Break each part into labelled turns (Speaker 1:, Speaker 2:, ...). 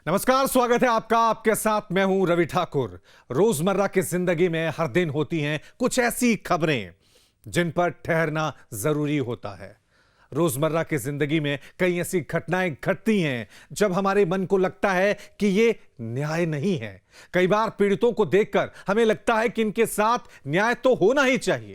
Speaker 1: नमस्कार, स्वागत है आपका। आपके साथ मैं हूं रवि ठाकुर। रोजमर्रा की जिंदगी में हर दिन होती हैं कुछ ऐसी खबरें जिन पर ठहरना जरूरी होता है। रोजमर्रा की जिंदगी में कई ऐसी घटनाएं घटती हैं जब हमारे मन को लगता है कि ये न्याय नहीं है। कई बार पीड़ितों को देखकर हमें लगता है कि इनके साथ न्याय तो होना ही चाहिए,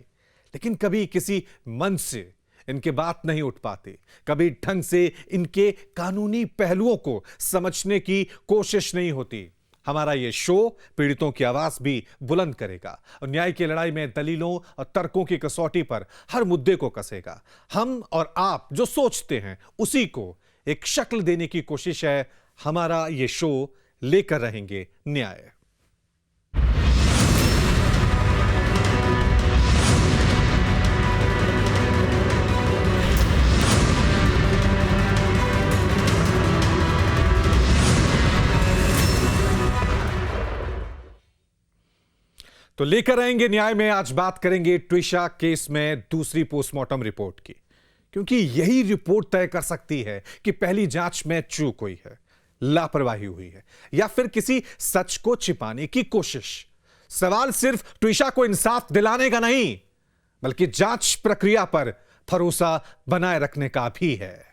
Speaker 1: लेकिन कभी किसी मन से इनके बात नहीं उठ पाती, कभी ढंग से इनके कानूनी पहलुओं को समझने की कोशिश नहीं होती। हमारा यह शो पीड़ितों की आवाज भी बुलंद करेगा और न्याय की लड़ाई में दलीलों और तर्कों की कसौटी पर हर मुद्दे को कसेगा। हम और आप जो सोचते हैं उसी को एक शक्ल देने की कोशिश है हमारा यह शो। लेकर रहेंगे न्याय। तो लेकर आएंगे न्याय में आज बात करेंगे ट्विशा केस में दूसरी पोस्टमार्टम रिपोर्ट की, क्योंकि यही रिपोर्ट तय कर सकती है कि पहली जांच में चूक हुई है, लापरवाही हुई है या फिर किसी सच को छिपाने की कोशिश। सवाल सिर्फ ट्विशा को इंसाफ दिलाने का नहीं, बल्कि जांच प्रक्रिया पर भरोसा बनाए रखने का भी है।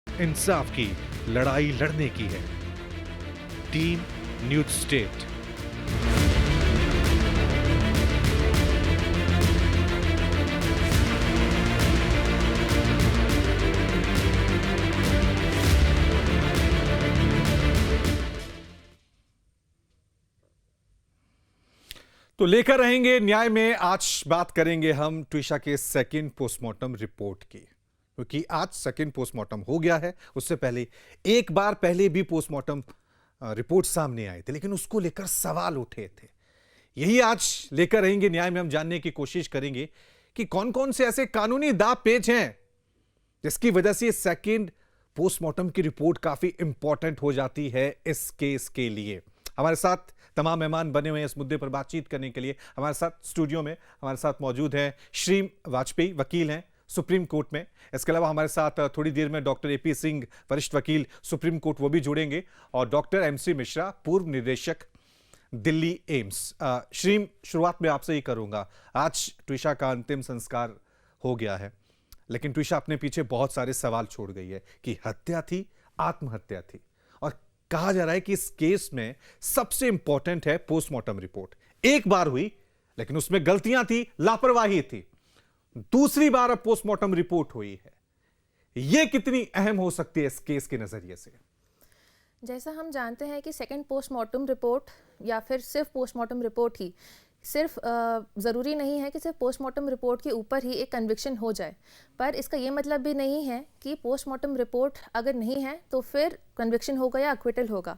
Speaker 1: इंसाफ की लड़ाई लड़ने की है। Team news state. तो लेकर रहेंगे न्याय में आज बात करेंगे हम ट्विशा के सेकंड पोस्टमार्टम रिपोर्ट की, क्योंकि आज सेकंड पोस्टमार्टम हो गया है। उससे पहले एक बार पहले भी पोस्टमार्टम रिपोर्ट सामने आए थे, लेकिन उसको लेकर सवाल उठे थे। यही आज लेकर रहेंगे न्याय में। हम जानने की कोशिश करेंगे कि कौन कौन से ऐसे कानूनी दांव पेच हैं जिसकी वजह से सेकंड पोस्टमार्टम की रिपोर्ट काफी इंपॉर्टेंट हो जाती है इस केस के लिए। हमारे साथ तमाम मेहमान बने हुए हैं इस मुद्दे पर बातचीत करने के लिए। हमारे साथ स्टूडियो में हमारे साथ मौजूद हैं श्री वाजपेयी, वकील हैं सुप्रीम कोर्ट में। इसके अलावा हमारे साथ थोड़ी देर में डॉक्टर एपी सिंह, वरिष्ठ वकील सुप्रीम कोर्ट, वो भी जुड़ेंगे, और डॉक्टर एमसी मिश्रा, पूर्व निदेशक दिल्ली एम्स। श्री, शुरुआत में आपसे ही करूंगा। आज ट्विशा का अंतिम संस्कार हो गया है, लेकिन ट्विशा अपने पीछे बहुत सारे सवाल छोड़ गई है कि हत्या थी, आत्महत्या थी, और कहा जा रहा है कि इस केस में सबसे इंपॉर्टेंट है पोस्टमार्टम रिपोर्ट। एक बार हुई, लेकिन उसमें गलतियां थी, लापरवाही थी। दूसरी बार अब पोस्टमार्टम रिपोर्ट हुई है। यह कितनी अहम हो सकती है इस केस के नजरिए से?
Speaker 2: जैसा हम जानते हैं कि सेकंड पोस्टमार्टम रिपोर्ट या फिर सिर्फ पोस्टमार्टम रिपोर्ट ही सिर्फ ज़रूरी नहीं है कि सिर्फ पोस्टमार्टम रिपोर्ट के ऊपर ही एक कन्विक्शन हो जाए, पर इसका ये मतलब भी नहीं है कि पोस्टमार्टम रिपोर्ट अगर नहीं है तो फिर कन्विक्शन होगा या अक्विटल होगा।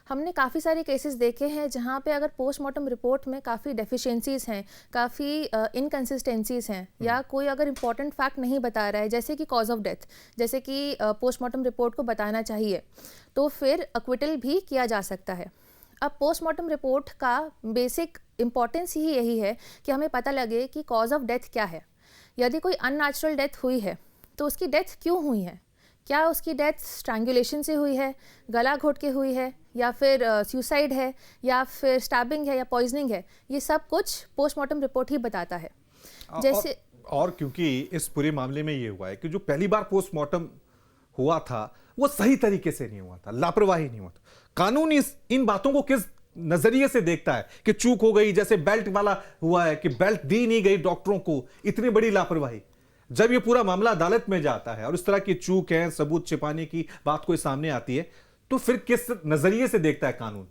Speaker 2: हमने काफ़ी सारे केसेस देखे हैं जहाँ पे अगर पोस्टमार्टम रिपोर्ट में काफ़ी डेफिशिएंसीज हैं, काफ़ी इनकन्सिस्टेंसीज हैं या कोई अगर इम्पॉर्टेंट फैक्ट नहीं बता रहा है, जैसे कि कॉज ऑफ डेथ, जैसे कि पोस्टमार्टम रिपोर्ट को बताना चाहिए, तो फिर अक्विटल भी किया जा सकता है। अब पोस्टमार्टम रिपोर्ट का बेसिक इम्पॉर्टेंस ही यही है कि हमें पता लगे कि कॉज ऑफ डेथ क्या है। यदि कोई अननेचुरल डेथ हुई है तो उसकी डेथ क्यों हुई है, क्या उसकी डेथ स्ट्रैंगुलेशन से हुई है, गला घोट के हुई है, या फिर सुसाइड है, या फिर स्टैबिंग है या पॉइजनिंग है, ये सब कुछ पोस्टमार्टम रिपोर्ट ही बताता है। जैसे
Speaker 1: और क्योंकि इस पूरे मामले में ये हुआ है कि जो पहली बार पोस्टमार्टम हुआ था वो सही तरीके से नहीं हुआ था, लापरवाही नहीं हुआ था। कानून इन बातों को किस नजरिए से देखता है कि चूक हो गई, जैसे बेल्ट वाला हुआ है कि बेल्ट दी नहीं गई डॉक्टरों को, इतनी बड़ी लापरवाही। जब ये पूरा मामला अदालत में जाता है और इस तरह की चूक है, सबूत छिपाने की बात कोई सामने आती है, तो फिर किस नजरिए से देखता है कानून?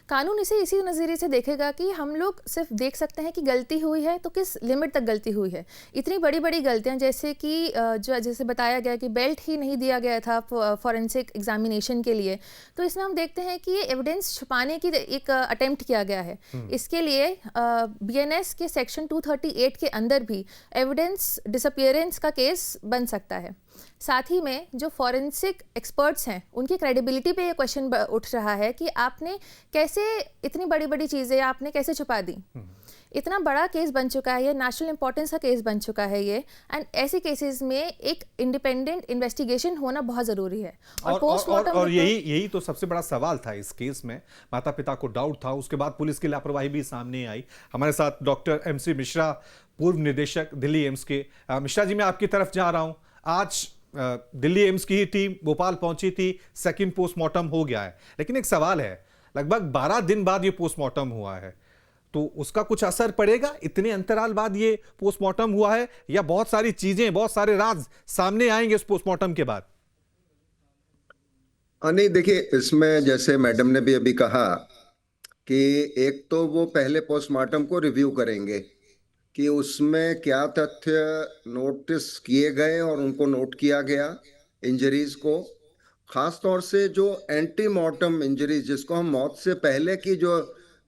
Speaker 2: कानून इसे इसी नज़रिए से देखेगा कि हम लोग सिर्फ देख सकते हैं कि गलती हुई है तो किस लिमिट तक गलती हुई है। इतनी बड़ी बड़ी गलतियां जैसे कि जैसे बताया गया कि बेल्ट ही नहीं दिया गया था फॉरेंसिक एग्जामिनेशन के लिए, तो इसमें हम देखते हैं कि ये एविडेंस छुपाने की एक अटेम्प्ट किया गया है। इसके लिए बीएनएस के सेक्शन 238 के अंदर भी एविडेंस डिसअपियरेंस का केस बन सकता है। साथ ही में जो फॉरेंसिक एक्सपर्ट्स हैं उनकी क्रेडिबिलिटी पे ये क्वेश्चन उठ रहा है कि आपने कैसे इतनी बड़ी बड़ी चीज़ें आपने कैसे छुपा दी। इतना बड़ा केस बन चुका है, ये नेशनल इंपॉर्टेंस का केस बन चुका है ये, एंड ऐसे केसेस में एक इंडिपेंडेंट इन्वेस्टिगेशन होना बहुत ज़रूरी है।
Speaker 1: और पोस्टमार्टम और यही तो सबसे बड़ा सवाल था इस केस में। माता पिता को डाउट था, उसके बाद पुलिस की लापरवाही भी सामने आई। हमारे साथ डॉक्टर MC मिश्रा, पूर्व निदेशक दिल्ली एम्स के। मिश्रा जी, मैं आपकी तरफ जा रहा हूं। आज दिल्ली एम्स की ही टीम भोपाल पहुंची थी, सेकंड पोस्टमार्टम हो गया है, लेकिन एक सवाल है, लगभग 12 दिन बाद ये पोस्टमार्टम हुआ है, तो उसका कुछ असर पड़ेगा? इतने अंतराल बाद ये पोस्टमार्टम हुआ है, या बहुत सारी चीजें, बहुत सारे राज सामने आएंगे इस पोस्टमार्टम के बाद?
Speaker 3: नहीं, देखिए, इसमें जैसे मैडम ने भी अभी कहा कि एक तो वो पहले पोस्टमार्टम को रिव्यू करेंगे कि उसमें क्या तथ्य नोटिस किए गए और उनको नोट किया गया, इंजरीज को, खास तौर से जो एंटी मॉर्टम इंजरीज, जिसको हम मौत से पहले की जो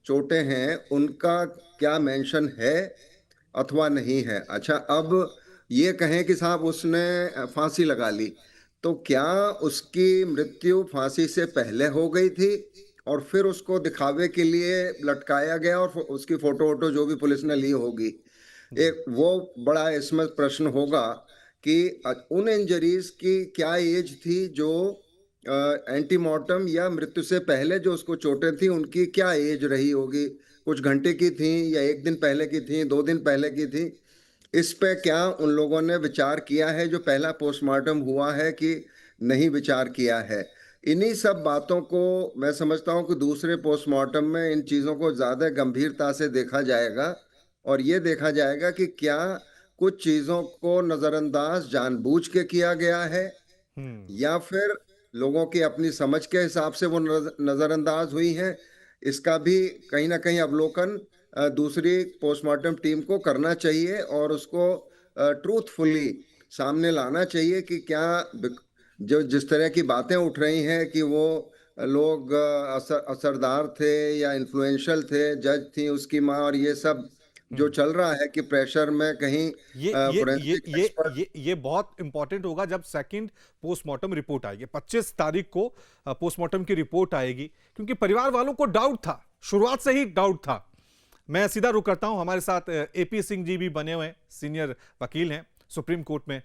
Speaker 3: चोटें हैं, उनका क्या मेंशन है अथवा नहीं है। अच्छा, अब ये कहें कि साहब उसने फांसी लगा ली, तो क्या उसकी मृत्यु फांसी से पहले हो गई थी और फिर उसको दिखावे के लिए लटकाया गया और उसकी फोटो वोटो जो भी पुलिस ने ली होगी, एक वो बड़ा इसमें प्रश्न होगा कि उन इंजरीज की क्या एज थी जो एंटीमॉर्टम या मृत्यु से पहले जो उसको चोटें थी उनकी क्या एज रही होगी, कुछ घंटे की थी या एक दिन पहले की थी, 2 दिन पहले की थी। इस पे क्या उन लोगों ने विचार किया है जो पहला पोस्टमार्टम हुआ है कि नहीं विचार किया है? इन्हीं सब बातों को मैं समझता हूं कि दूसरे पोस्टमार्टम में इन चीज़ों को ज़्यादा गंभीरता से देखा जाएगा और ये देखा जाएगा कि क्या कुछ चीज़ों को नज़रअंदाज जानबूझ के किया गया है या फिर लोगों की अपनी समझ के हिसाब से वो नज़रअंदाज हुई हैं। इसका भी कहीं ना कहीं अवलोकन दूसरी पोस्टमार्टम टीम को करना चाहिए और उसको ट्रूथफुली सामने लाना चाहिए कि क्या जो जिस तरह की बातें उठ रही हैं कि वो लोग असरदार थे या इन्फ्लुएंशियल थे, जज थी उसकी माँ, और ये सब जो चल रहा है कि प्रेशर में कहीं
Speaker 1: ये बहुत इंपॉर्टेंट होगा जब सेकंड पोस्टमार्टम रिपोर्ट आएगी। 25 तारीख को पोस्टमार्टम की रिपोर्ट आएगी, क्योंकि परिवार वालों को डाउट था, शुरुआत से ही डाउट था। मैं सीधा रुक करता हूं, हमारे साथ AP सिंह जी भी बने हुए हैं, सीनियर वकील हैं सुप्रीम कोर्ट में।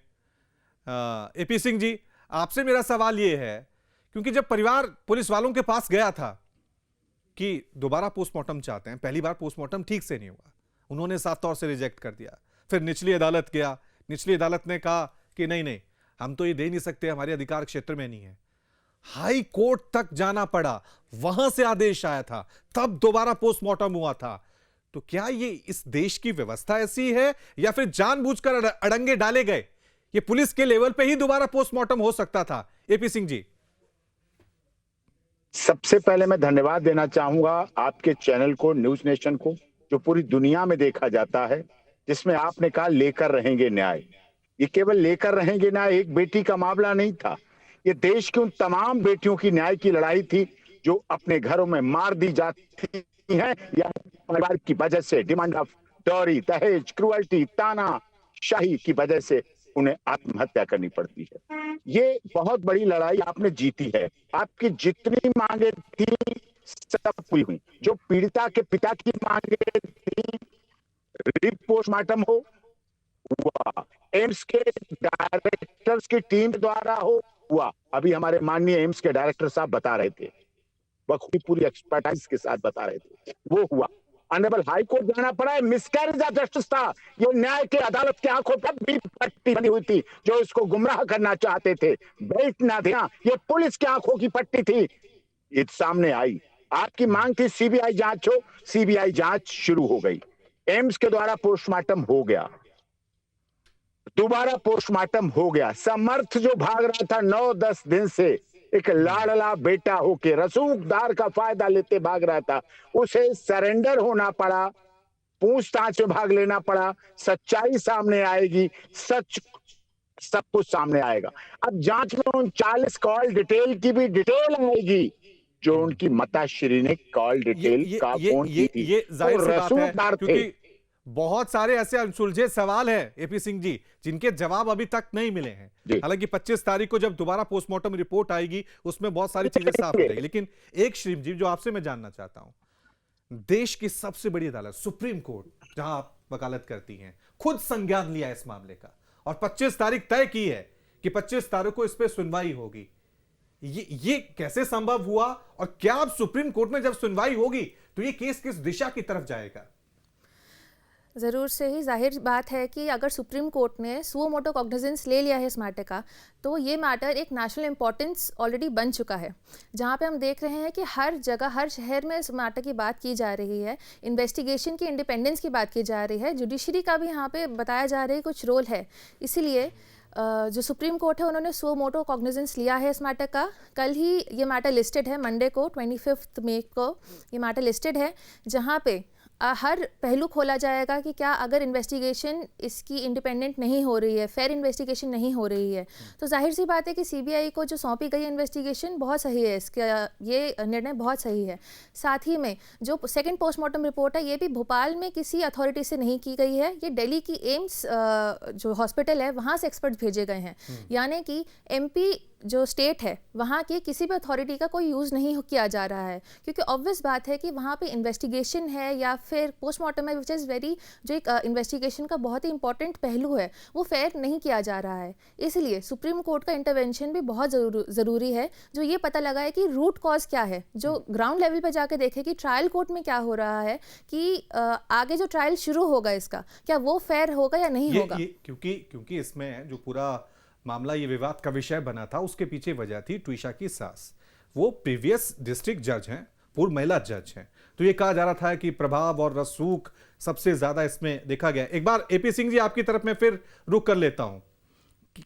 Speaker 1: AP सिंह जी, आपसे मेरा सवाल यह है, क्योंकि जब परिवार पुलिस वालों के पास गया था कि दोबारा पोस्टमार्टम चाहते हैं, पहली बार पोस्टमार्टम ठीक से नहीं हुआ, उन्होंने साफ तौर से रिजेक्ट कर दिया। फिर निचली अदालत गया, निचली अदालत ने कहा कि नहीं नहीं, हम तो ये दे नहीं सकते, हमारे अधिकार क्षेत्र में नहीं है। हाई कोर्ट तक जाना पड़ा, वहां से आदेश आया था, तब दोबारा पोस्टमार्टम हुआ था। तो क्या ये इस देश की व्यवस्था ऐसी है या फिर जानबूझकर अड़ंगे डाले गए? ये पुलिस के लेवल पे ही दोबारा पोस्टमार्टम हो सकता था। AP सिंह जी।
Speaker 4: सबसे पहले मैं धन्यवाद देना चाहूंगा आपके चैनल को, न्यूज नेशन को, जो पूरी दुनिया में देखा जाता है, जिसमें आपने कहा लेकर रहेंगे न्याय। ये केवल लेकर रहेंगे न्याय एक बेटी का मामला नहीं था, ये देश की उन तमाम बेटियों की न्याय की लड़ाई थी जो अपने घरों में मार दी जाती हैं या परिवार की वजह से डिमांड ऑफ डॉरी, दहेज, क्रुअल्टी, ताना शाही की वजह से उन्हें आत्महत्या करनी पड़ती है। ये बहुत बड़ी लड़ाई आपने जीती है। आपकी जितनी मांगे थी सब पूरी हुई। जो पीड़िता के पिता की मांगे थी, पोस्टमार्टम हो हुआ, एम्स के डायरेक्टर्स की टीम द्वारा हो हुआ। अभी हमारे माननीय एम्स के डायरेक्टर साहब बता रहे थे, बखूबी पूरी एक्सपर्टाइज के साथ बता रहे थे, वो हुआ। ऑनरेबल हाई कोर्ट जाना पड़ा, मिसकैरेज ऑफ जस्टिस था। ये न्याय के अदालत की आंखों पर भी पट्टी बनी हुई थी, जो इसको गुमराह करना चाहते थे। बेल्ट ना देना, ये पुलिस की आंखों की पट्टी थी। ये सामने आई, आपकी मांग थी सीबीआई जांच हो, सीबीआई जांच शुरू हो गई। एम्स के द्वारा पोस्टमार्टम हो गया, दोबारा पोस्टमार्टम हो गया। समर्थ जो भाग रहा था 9-10 दिन से, एक लाडला बेटा होके रसूखदार का फायदा लेते भाग रहा था, उसे सरेंडर होना पड़ा, पूछताछ में भाग लेना पड़ा। सच्चाई सामने आएगी, सच सब कुछ सामने आएगा। अब जांच में उन 40 कॉल डिटेल की भी डिटेल आएगी, जो उनकी माताश्री ने कॉल डिटेल का फोन की थी।
Speaker 1: ये जाहिर सी बात है,
Speaker 4: रसूखदार थे।
Speaker 1: क्योंकि बहुत सारे ऐसे अनसुलझे सवाल हैं एपी सिंह जी, जिनके जवाब अभी तक नहीं मिले हैं। हालांकि 25 तारीख को जब दोबारा पोस्टमार्टम रिपोर्ट आएगी, उसमें बहुत सारी चीजें साफ हो जाएगी। लेकिन एक श्रीम जी, जो आपसे मैं जानना चाहता हूं, देश की सबसे बड़ी अदालत सुप्रीम कोर्ट, जहां आप वकालत करती हैं, खुद संज्ञान लिया इस मामले का और 25 तारीख तय की है कि 25 तारीख को इस पर सुनवाई होगी। ये कैसे संभव हुआ, और क्या अब सुप्रीम कोर्ट में जब सुनवाई होगी तो ये केस किस दिशा की तरफ जाएगा?
Speaker 2: ज़रूर से ही जाहिर बात है कि अगर सुप्रीम कोर्ट ने सुओ मोटो कॉग्निजेंस ले लिया है इस मैटर का, तो ये मैटर एक नेशनल इंपॉर्टेंस ऑलरेडी बन चुका है। जहाँ पे हम देख रहे हैं कि हर जगह, हर शहर में इस मैटर की बात की जा रही है, इन्वेस्टिगेशन की इंडिपेंडेंस की बात की जा रही है, जुडिशरी का भी यहाँ पे बताया जा रहा है कुछ रोल है। इसीलिए जो सुप्रीम कोर्ट है, उन्होंने सुओ मोटो कॉग्निजेंस लिया है इस मैटर का। कल ही ये मैटर लिस्टेड है, मंडे को 25 मई को ये मैटर लिस्टेड है, जहाँ पे हर पहलू खोला जाएगा कि क्या अगर इन्वेस्टिगेशन इसकी इंडिपेंडेंट नहीं हो रही है, फेयर इन्वेस्टिगेशन नहीं हो रही है, तो जाहिर सी बात है कि सीबीआई को जो सौंपी गई इन्वेस्टिगेशन बहुत सही है, इसका ये निर्णय बहुत सही है। साथ ही में जो सेकंड पोस्टमार्टम रिपोर्ट है, ये भी भोपाल में किसी अथॉरिटी से नहीं की गई है, ये दिल्ली की एम्स जो हॉस्पिटल है वहाँ से एक्सपर्ट भेजे गए हैं। यानी कि एमपी जो स्टेट है, वहाँ की किसी भी अथॉरिटी का कोई यूज़ नहीं किया जा रहा है, क्योंकि ऑब्वियस बात है कि वहाँ पे इन्वेस्टिगेशन है या फिर पोस्टमार्टम है, विच इज़ वेरी, जो एक इन्वेस्टिगेशन का बहुत ही इंपॉर्टेंट पहलू है, वो फेयर नहीं किया जा रहा है। इसलिए सुप्रीम कोर्ट का इंटरवेंशन भी बहुत ज़रूरी है, जो ये पता लगाए कि रूट कॉज क्या है, जो ग्राउंड लेवल पर जाके देखे कि ट्रायल कोर्ट में क्या हो रहा है, कि आगे जो ट्रायल शुरू होगा इसका, क्या वो फेयर होगा या नहीं होगा।
Speaker 1: क्योंकि इसमें जो पूरा मामला ये विवाद का विषय बना था, उसके पीछे वजह थी ट्विशा की सास। वो प्रीवियस डिस्ट्रिक्ट जज हैं, पूर्व महिला जज हैं, तो ये कहा जा रहा था कि प्रभाव और रसूख सबसे ज्यादा इसमें देखा गया। एक बार एपी सिंह जी, आपकी तरफ में फिर रुक कर लेता हूं,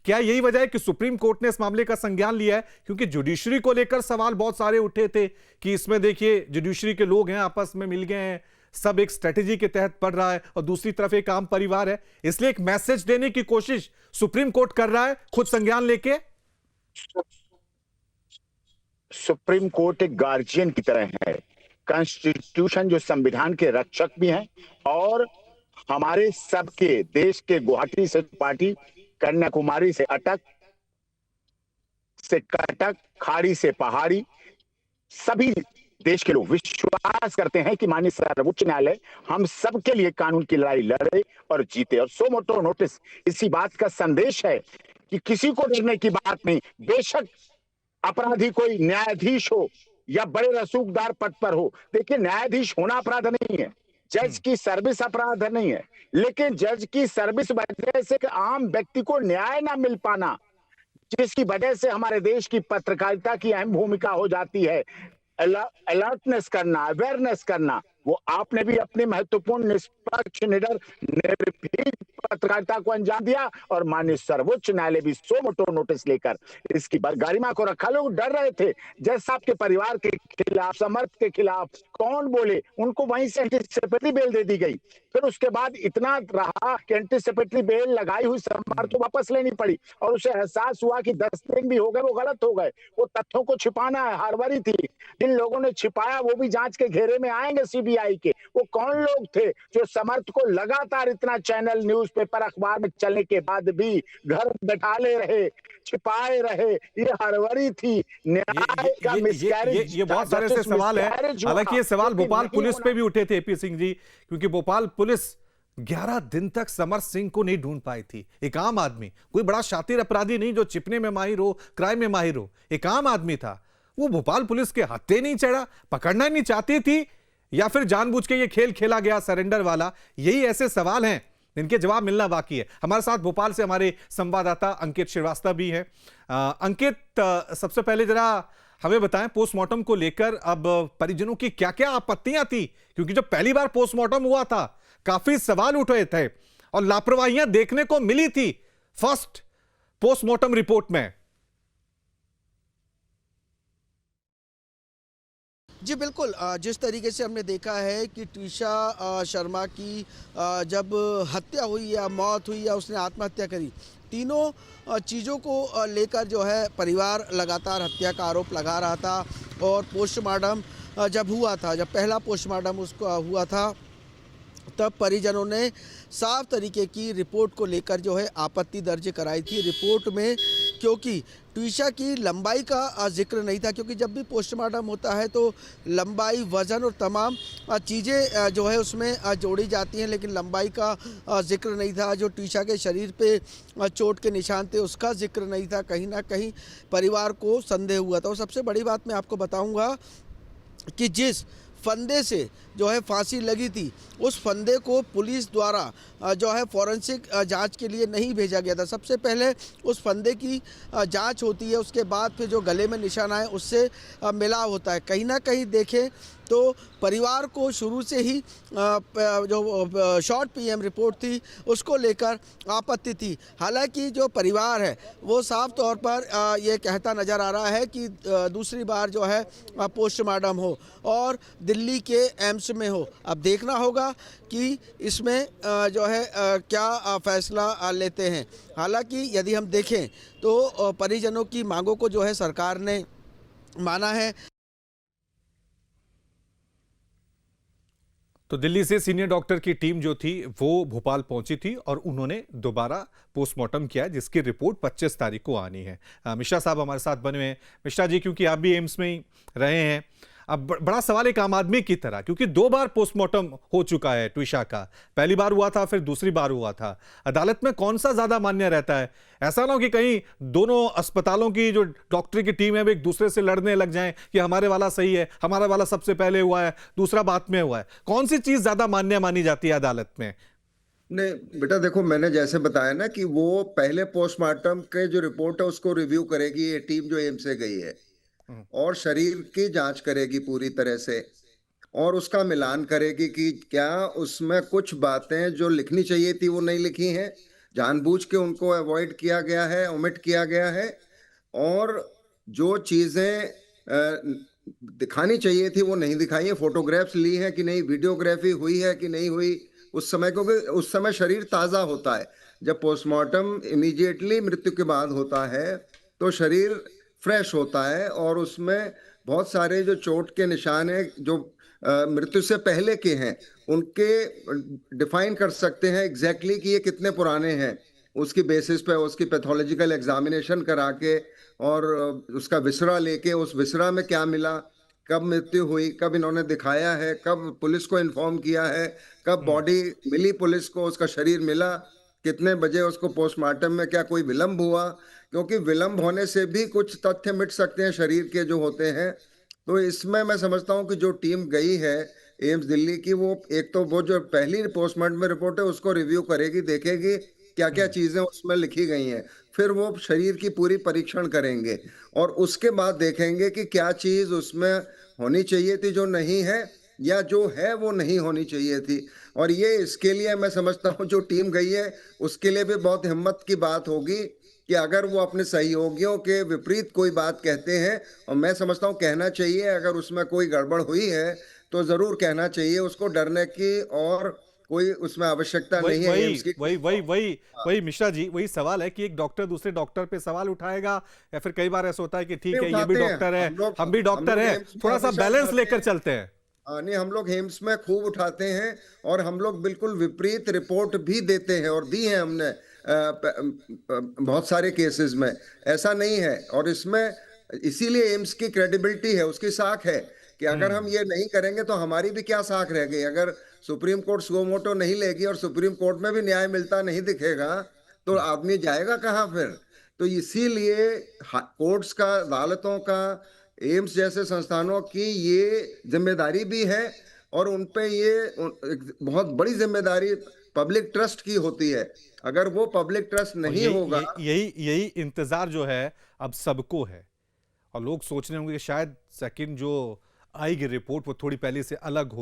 Speaker 1: क्या यही वजह है कि सुप्रीम कोर्ट ने इस मामले का संज्ञान लिया है? क्योंकि जुडिशरी को लेकर सवाल बहुत सारे उठे थे कि इसमें देखिए जुडिशरी के लोग हैं, आपस में मिल गए हैं, सब एक स्ट्रेटेजी के तहत पढ़ रहा है, और दूसरी तरफ एक आम परिवार है, इसलिए एक मैसेज देने की कोशिश सुप्रीम कोर्ट कर रहा है खुद संज्ञान लेके।
Speaker 4: सुप्रीम कोर्ट एक गार्जियन की तरह है, कॉन्स्टिट्यूशन जो संविधान के रक्षक भी हैं, और हमारे सबके देश के गुवाहाटी से पार्टी, कन्याकुमारी से अटक, से कटक, खाड़ी से पहाड़ी, सभी देश के लोग विश्वास करते हैं कि माननीय सर्वोच्च न्यायालय हम सबके लिए कानून की लड़ाई लड़े और जीते। और सो मोटो नोटिस इसी बात का संदेश है कि किसी को डरने की बात नहीं। बेशक अपराधी कोई न्यायाधीश हो या बड़े रसूखदार पद पर हो, देखिए न्यायाधीश होना अपराध नहीं है, जज की सर्विस अपराध नहीं है, लेकिन जज की सर्विस वजह से आम व्यक्ति को न्याय ना मिल पाना, जिसकी वजह से हमारे देश की पत्रकारिता की अहम भूमिका हो जाती है। अलर्टनेस करना, अवेयरनेस करना, वो आपने भी अपनी महत्वपूर्ण निष्पक्ष निडर निर्भीक पत्रकारिता को अंजाम दिया और माननीय सर्वोच्च न्यायालय भी सो मोटो नोटिस लेकर इसकी गरिमा को रखा। लोग डर रहे थे, जैसा आपके परिवार के खिलाफ, समर्थ के खिलाफ कौन बोले, उनको वहीं से एंटीसिपेटरी बेल दे दी गई। फिर उसके बाद इतना रहा कि एंटीसिपेटरी बेल लगाई हुई समर्थ को वापस लेनी पड़ी और उसे एहसास हुआ कि 10 दिन भी हो गए, वो गलत हो गए, वो तथ्यों को छिपाना है, हड़बड़ी थी। जिन लोगों ने छिपाया वो भी जांच के घेरे में आएंगे सीबीआई के। वो कौन लोग थे जो समर्थ को लगातार इतना चैनल, न्यूज़पेपर, अखबार में चलने के बाद भी घर बैठाले रहे, छिपाए रहे? ये हड़बड़ी थी। न्याय का मिसकैरेज,
Speaker 1: ये बहुत सारे ऐसे सवाल है। हालांकि ये सवाल भोपाल पुलिस पे भी उठे थे एपी सिंह जी, क्योंकि भोपाल पुलिस 11 दिन तक समर्थ सिंह को नहीं ढूंढ पाई थी। एक आम आदमी, कोई बड़ा शातिर अपराधी नहीं जो छिपने में माहिर हो, क्राइम में माहिर हो, एक आम आदमी था। वो भोपाल पुलिस के हत्थे नहीं चढ़ा, पकड़ना नहीं चाहती थी, या फिर जानबूझ के ये खेल खेला गया सरेंडर वाला? यही ऐसे सवाल हैं जिनके जवाब मिलना बाकी है। हमारे साथ भोपाल से हमारे संवाददाता अंकित श्रीवास्तव भी हैं। अंकित, सबसे पहले जरा हमें बताएं, पोस्टमार्टम को लेकर अब परिजनों की क्या क्या आपत्तियां थी? क्योंकि जब पहली बार पोस्टमार्टम हुआ था काफी सवाल उठे थे और लापरवाहियां देखने को मिली थी फर्स्ट पोस्टमार्टम रिपोर्ट में।
Speaker 5: जी बिल्कुल, जिस तरीके से हमने देखा है कि ट्विशा शर्मा की जब हत्या हुई या मौत हुई या उसने आत्महत्या करी, तीनों चीज़ों को लेकर जो है परिवार लगातार हत्या का आरोप लगा रहा था। और पोस्टमार्टम जब हुआ था, जब पहला पोस्टमार्टम उसका हुआ था, तब परिजनों ने साफ तरीके की रिपोर्ट को लेकर जो है आपत्ति दर्ज कराई थी। रिपोर्ट में क्योंकि ट्विशा की लंबाई का जिक्र नहीं था, क्योंकि जब भी पोस्टमार्टम होता है तो लंबाई, वज़न और तमाम चीज़ें जो है उसमें जोड़ी जाती हैं, लेकिन लंबाई का जिक्र नहीं था। जो ट्विशा के शरीर पे चोट के निशान थे उसका जिक्र नहीं था। कहीं ना कहीं परिवार को संदेह हुआ था। और सबसे बड़ी बात मैं आपको बताऊंगा कि जिस फंदे से जो है फांसी लगी थी, उस फंदे को पुलिस द्वारा जो है फॉरेंसिक जांच के लिए नहीं भेजा गया था। सबसे पहले उस फंदे की जांच होती है, उसके बाद फिर जो गले में निशान आए उससे मिलाव होता है। कहीं ना कहीं देखें तो परिवार को शुरू से ही जो शॉर्ट पीएम रिपोर्ट थी उसको लेकर आपत्ति थी। हालांकि जो परिवार है वो साफ तौर पर ये कहता नज़र आ रहा है कि दूसरी बार जो है पोस्टमार्टम हो और दिल्ली के एम्स में हो। अब देखना होगा कि इसमें जो है क्या फैसला लेते हैं। हालांकि यदि हम देखें तो परिजनों की मांगों को जो है सरकार ने माना है।
Speaker 1: तो दिल्ली से सीनियर डॉक्टर की टीम जो थी वो भोपाल पहुंची थी और उन्होंने दोबारा पोस्टमार्टम किया, जिसकी रिपोर्ट 25 तारीख को आनी है। मिश्रा साहब हमारे साथ बने हुए हैं। मिश्रा जी, क्योंकि आप भी एम्स में ही रहे हैं, अब बड़ा सवाल एक आम आदमी की तरह, क्योंकि 2 बार पोस्टमार्टम हो चुका है ट्विशा का, पहली बार हुआ था फिर दूसरी बार हुआ था। अदालत में कौन सा ज्यादा मान्य रहता है? ऐसा ना हो कि कहीं दोनों अस्पतालों की जो डॉक्टर की टीम है वो एक दूसरे से लड़ने लग जाएं कि हमारे वाला सही है, हमारा वाला सबसे पहले हुआ है, दूसरा बाद में हुआ है। कौन सी चीज ज्यादा मान्य मानी जाती है अदालत में?
Speaker 3: नहीं बेटा, देखो मैंने जैसे बताया ना कि वो पहले पोस्टमार्टम के जो रिपोर्ट है उसको रिव्यू करेगी ये टीम जो एम्स से गई है, और शरीर की जांच करेगी पूरी तरह से और उसका मिलान करेगी कि क्या उसमें कुछ बातें जो लिखनी चाहिए थी वो नहीं लिखी हैं, जानबूझ के उनको अवॉइड किया गया है, ओमिट किया गया है, और जो चीजें दिखानी चाहिए थी वो नहीं दिखाई है। फोटोग्राफ्स ली है कि नहीं, वीडियोग्राफी हुई है कि नहीं हुई उस समय, क्योंकि उस समय शरीर ताज़ा होता है। जब पोस्टमार्टम इमीडिएटली मृत्यु के बाद होता है तो शरीर फ्रेश होता है और उसमें बहुत सारे जो चोट के निशान हैं जो मृत्यु से पहले के हैं उनके डिफाइन कर सकते हैं एग्जैक्टली कि ये कितने पुराने हैं। उसकी बेसिस पे उसकी पैथोलॉजिकल एग्जामिनेशन करा के और उसका विसरा लेके उस विसरा में क्या मिला, कब मृत्यु हुई, कब इन्होंने दिखाया है, कब पुलिस को इन्फॉर्म किया है, कब बॉडी मिली पुलिस को, उसका शरीर मिला, कितने बजे उसको पोस्टमार्टम में, क्या कोई विलंब हुआ, क्योंकि विलंब होने से भी कुछ तथ्य मिट सकते हैं शरीर के जो होते हैं। तो इसमें मैं समझता हूं कि जो टीम गई है एम्स दिल्ली की, वो एक तो वो जो पहली पोस्टमार्टम रिपोर्ट है उसको रिव्यू करेगी, देखेगी क्या क्या चीजें उसमें लिखी गई हैं, फिर वो शरीर की पूरी परीक्षण करेंगे और उसके बाद देखेंगे कि क्या चीज उसमें होनी चाहिए थी जो नहीं है, या जो है वो नहीं होनी चाहिए थी। और ये इसके लिए मैं समझता हूँ जो टीम गई है उसके लिए भी बहुत हिम्मत की बात होगी कि अगर वो अपने सहयोगियों के विपरीत कोई बात कहते हैं, और मैं समझता हूँ कहना चाहिए, अगर उसमें कोई गड़बड़ हुई है तो जरूर कहना चाहिए, उसको डरने की और कोई उसमें आवश्यकता नहीं है एम्स की।
Speaker 1: वही मिश्रा जी, वही सवाल है कि एक डॉक्टर दूसरे डॉक्टर पे सवाल उठाएगा, या फिर कई बार ऐसा होता है कि ठीक है ये भी डॉक्टर है, हम भी डॉक्टर हैं, थोड़ा सा बैलेंस लेकर चलते हैं।
Speaker 3: नहीं, हम लोग एम्स में खूब उठाते हैं और हम लोग बिल्कुल विपरीत रिपोर्ट भी देते हैं और दी है हमने बहुत सारे केसेस में। ऐसा नहीं है, और इसमें इसीलिए एम्स की क्रेडिबिलिटी है, उसकी साख है कि अगर हम ये नहीं करेंगे तो हमारी भी क्या साख रह गई। अगर सुप्रीम कोर्ट सुओ मोटो नहीं लेगी और सुप्रीम कोर्ट में भी न्याय मिलता नहीं दिखेगा तो आदमी जाएगा कहाँ फिर। तो इसीलिए कोर्ट्स का, अदालतों का, एम्स जैसे संस्थानों की ये जिम्मेदारी भी है, और उन पे ये एक बहुत बड़ी जिम्मेदारी पब्लिक ट्रस्ट की होती है। अगर वो पब्लिक ट्रस्ट
Speaker 1: और
Speaker 3: नहीं होगा,
Speaker 1: यही इंतजार जो है अब सबको है, और लोग सोच रहे होंगे कि शायद सेकंड जो आएगी रिपोर्ट वो थोड़ी पहले से अलग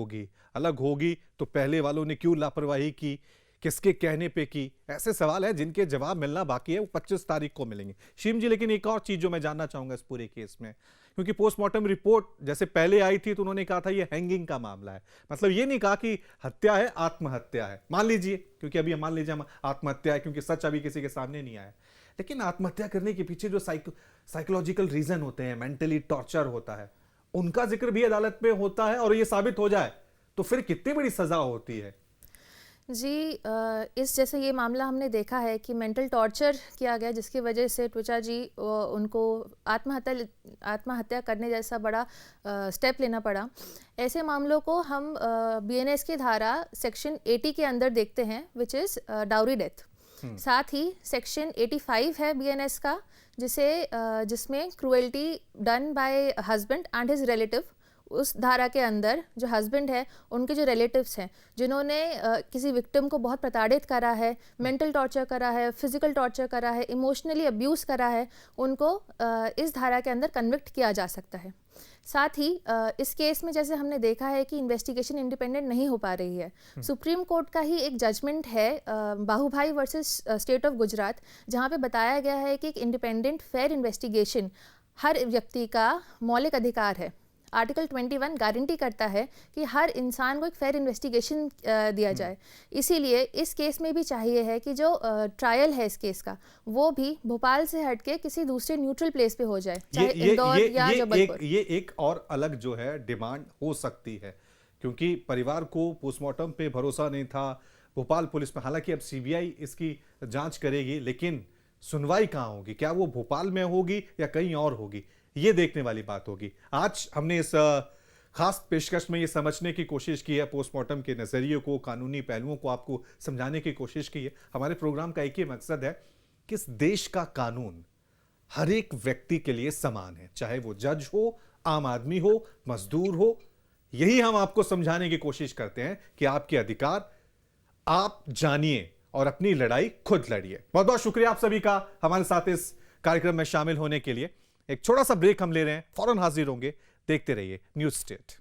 Speaker 1: होगी तो पहले वालों ने क्यों लापरवाही की, किसके कहने पे की। ऐसे सवाल है जिनके जवाब मिलना बाकी है, वो 25 तारीख को मिलेंगे। शिम जी, लेकिन एक और चीज जो मैं जानना चाहूंगा इस पूरे केस में, क्योंकि पोस्टमार्टम रिपोर्ट जैसे पहले आई थी तो उन्होंने कहा था ये हैंगिंग का मामला है, मतलब ये नहीं कहा कि हत्या है, आत्महत्या है। मान लीजिए, क्योंकि अभी मान लीजिए हम आत्महत्या है क्योंकि सच अभी किसी के सामने नहीं आया, लेकिन आत्महत्या करने के पीछे जो साइकोलॉजिकल रीजन होते हैं, मेंटली टॉर्चर होता है, उनका जिक्र भी अदालत में होता है, और ये साबित हो जाए तो फिर कितनी बड़ी सजा होती है।
Speaker 2: जी, इस जैसे ये मामला हमने देखा है कि मेंटल टॉर्चर किया गया, जिसकी वजह से ट्विचा जी उनको आत्महत्या करने जैसा बड़ा स्टेप लेना पड़ा। ऐसे मामलों को हम बीएनएस की धारा सेक्शन 80 के अंदर देखते हैं, विच इज़ डाउरी डेथ। साथ ही सेक्शन 85 है बीएनएस का, जिसमें cruelty done by husband and his relative. उस धारा के अंदर जो हस्बैंड है, उनके जो रिलेटिव्स हैं जिन्होंने किसी विक्टिम को बहुत प्रताड़ित करा है, मेंटल टॉर्चर करा है, फिजिकल टॉर्चर करा है, इमोशनली अब्यूज़ करा है, उनको इस धारा के अंदर कन्विक्ट किया जा सकता है। साथ ही इस केस में जैसे हमने देखा है कि इन्वेस्टिगेशन इंडिपेंडेंट नहीं हो पा रही है। सुप्रीम कोर्ट का ही एक जजमेंट है बाहुभाई वर्सेस स्टेट ऑफ गुजरात, जहाँ पे बताया गया है कि एक इंडिपेंडेंट फेयर इन्वेस्टिगेशन हर व्यक्ति का मौलिक अधिकार है। आर्टिकल 21 गारंटी करता है कि हर इंसान को एक फेयर इन्वेस्टिगेशन दिया जाए। इसीलिए इस केस में भी चाहिए है कि जो ट्रायल है इस केस का, वो भी भोपाल से हटके किसी दूसरे न्यूट्रल प्लेस पे हो जाए, चाहे इंदौर या जबलपुर।
Speaker 1: ये एक और अलग जो है डिमांड हो सकती है, क्योंकि परिवार को पोस्टमार्टम पे भरोसा नहीं था, भोपाल पुलिस में, हालांकि अब सीबीआई इसकी जांच करेगी, लेकिन सुनवाई कहाँ होगी, क्या वो भोपाल में होगी या कहीं और होगी, ये देखने वाली बात होगी। आज हमने इस खास पेशकश में ये समझने की कोशिश की है, पोस्टमार्टम के नजरिए को, कानूनी पहलुओं को आपको समझाने की कोशिश की है। हमारे प्रोग्राम का एक ही मकसद है कि इस देश का कानून हर एक व्यक्ति के लिए समान है, चाहे वो जज हो, आम आदमी हो, मजदूर हो। यही हम आपको समझाने की कोशिश करते हैं कि आपके अधिकार आप जानिए और अपनी लड़ाई खुद लड़िए। बहुत बहुत शुक्रिया आप सभी का हमारे साथ इस कार्यक्रम में शामिल होने के लिए। एक छोटा सा ब्रेक हम ले रहे हैं, फौरन हाजिर होंगे। देखते रहिए न्यूज़ स्टेट।